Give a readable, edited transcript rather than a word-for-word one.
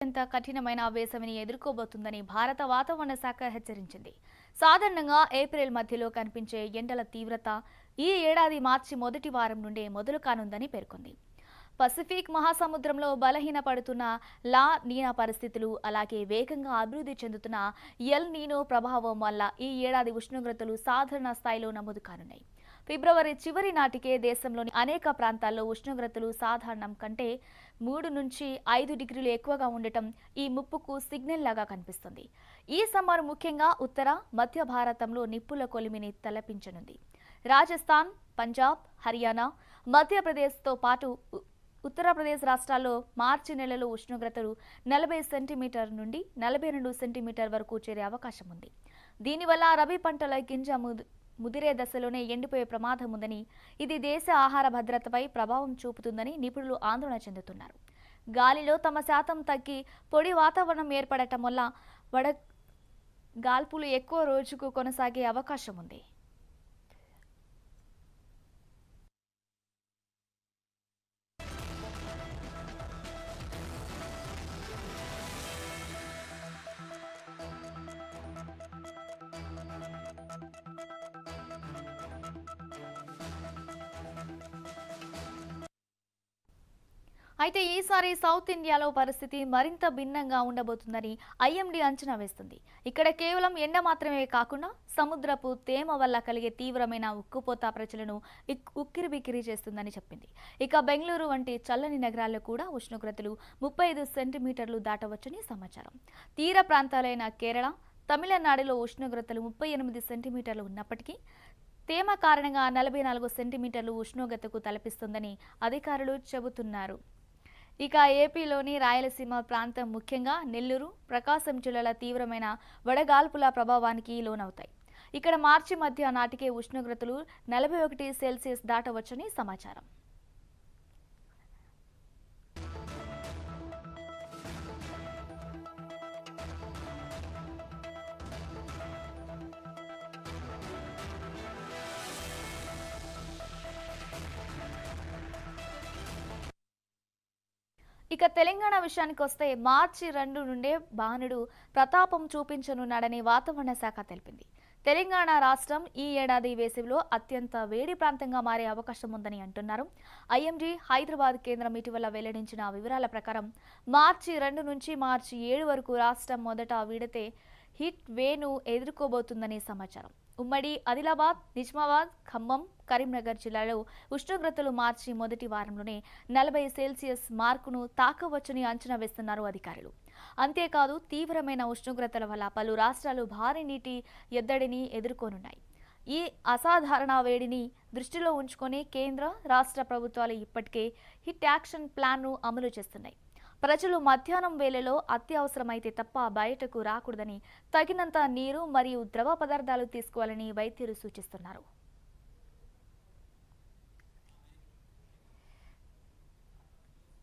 అత్యంత కఠినమైన వేసవిని ఎదుర్కోబోతుందని భారత వాతావరణ శాఖ హెచ్చరించింది. సాధారణంగా ఏప్రిల్ మధ్యలో కనిపించే ఎండల తీవ్రత ఈ ఏడాది మార్చి మొదటి వారం నుండే మొదలు కానుందని పేర్కొంది. పసిఫిక్ మహాసముద్రంలో బలహీనపడుతున్న లా నీనా పరిస్థితులు, అలాగే వేగంగా అభివృద్ధి చెందుతున్న ఎల్ నీనో ప్రభావం వల్ల ఈ ఏడాది ఉష్ణోగ్రతలు సాధారణ స్థాయిలో నమోదు కానున్నాయి. ఫిబ్రవరి చివరి నాటికే దేశంలోని అనేక ప్రాంతాల్లో ఉష్ణోగ్రతలు సాధారణం కంటే 3 నుంచి 5 డిగ్రీలు ఎక్కువగా ఉండటం ఈ ముప్పుకు సిగ్నల్ లాగా కనిపిస్తుంది. ఈ సమ్మర్ ముఖ్యంగా ఉత్తర, మధ్య భారతంలో నిప్పుల కొలిమిని తలపించనుంది. రాజస్థాన్, పంజాబ్, హర్యానా, మధ్యప్రదేశ్తో పాటు ఉత్తరప్రదేశ్ రాష్ట్రాల్లో మార్చి నెలలో ఉష్ణోగ్రతలు 40 సెంటీమీటర్ నుండి 42 సెంటీమీటర్ వరకు చేరే అవకాశం ఉంది. దీనివల్ల రబీ పంటల గింజ ముదిరే దశలోనే ఎండిపోయే ప్రమాదం ఉందని, ఇది దేశ ఆహార భద్రతపై ప్రభావం చూపుతుందని నిపుణులు ఆందోళన చెందుతున్నారు. గాలిలో తమ శాతం తగ్గి పొడి వాతావరణం ఏర్పడటం వల్ల వడగాల్పులు ఎక్కువ రోజుకు కొనసాగే అవకాశం ఉంది. అయితే ఈసారి సౌత్ ఇండియాలో పరిస్థితి మరింత భిన్నంగా ఉండబోతుందని ఐఎండీ అంచనా వేస్తుంది. ఇక్కడ కేవలం ఎండ మాత్రమే కాకుండా సముద్రపు తేమ వల్ల కలిగే తీవ్రమైన ఉక్కుపోత ప్రజలను ఉక్కిరిబిక్కిరి చేస్తుందని చెప్పింది. ఇక బెంగళూరు వంటి చల్లని నగరాల్లో కూడా ఉష్ణోగ్రతలు 35 సెంటీమీటర్లు దాటవచ్చని సమాచారం. తీర ప్రాంతాలైన కేరళ, తమిళనాడులో ఉష్ణోగ్రతలు 38 సెంటీమీటర్లు ఉన్నప్పటికీ తేమ కారణంగా 44 సెంటీమీటర్లు ఉష్ణోగ్రతకు తలపిస్తుందని అధికారులు చెబుతున్నారు. ఇక ఏపీలోని రాయలసీమ ప్రాంతం ముఖ్యంగా నెల్లూరు, ప్రకాశం జిల్లాల తీవ్రమైన వడగాల్పుల ప్రభావానికి లోనవుతాయి. ఇక్కడ మార్చి మధ్య నాటికే ఉష్ణోగ్రతలు 41 సెల్సియస్ దాటవచ్చని సమాచారం. ఇక తెలంగాణ విషయానికి వస్తే మార్చి 2 నుండే బాణుడు ప్రతాపం చూపించనున్నాడని వాతావరణ శాఖ తెలిపింది. తెలంగాణ రాష్ట్రం ఈ ఏడాది వేసవిలో అత్యంత వేడి ప్రాంతంగా మారే అవకాశం ఉందని అంటున్నారు. ఐఎండీ హైదరాబాద్ కేంద్రం ఇటీవల వెల్లడించిన వివరాల ప్రకారం మార్చి 2 నుంచి మార్చి 7 వరకు రాష్ట్రం మొదట విడతే హిట్ వేను ఎదుర్కోబోతుందని సమాచారం. ఉమ్మడి ఆదిలాబాద్, నిజామాబాద్, ఖమ్మం, కరీంనగర్ జిల్లాలో ఉష్ణోగ్రతలు మార్చి మొదటి వారంలోనే 40 సెల్సియస్ మార్కును తాకవచ్చని అంచనా వేస్తున్నారు అధికారులు. అంతేకాదు తీవ్రమైన ఉష్ణోగ్రతల వల్ల పలు రాష్ట్రాలు భారీ నీటి ఎద్దడిని ఎదుర్కొనున్నాయి. ఈ అసాధారణ వేడిని దృష్టిలో ఉంచుకొని కేంద్ర, రాష్ట్ర ప్రభుత్వాలు ఇప్పటికే హిట్ యాక్షన్ ప్లాన్ను అమలు చేస్తున్నాయి. ప్రజలు మధ్యాహ్నం వేళలో అత్యవసరమైతే తప్ప బయటకు రాకూడదని, తగినంత నీరు మరియు ద్రవ పదార్థాలు తీసుకోవాలని వైద్యులు సూచిస్తున్నారు.